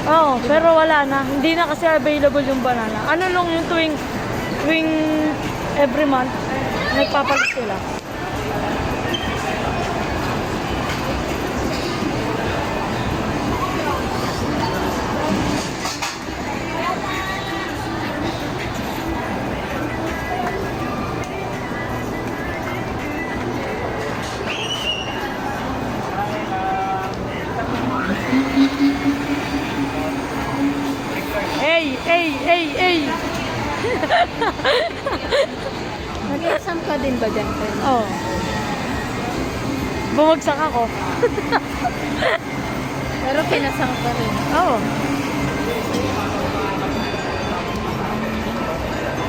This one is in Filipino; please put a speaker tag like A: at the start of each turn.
A: Oo, pero wala na. Hindi na kasi available yung banana. Ano lang yung tuwing every month, nagpapalit sila. Hey!
B: Nag-exam ka din ba dyan?
A: Oh. Bumagsak ako.
B: Pero pinasang ka rin.
A: Oh.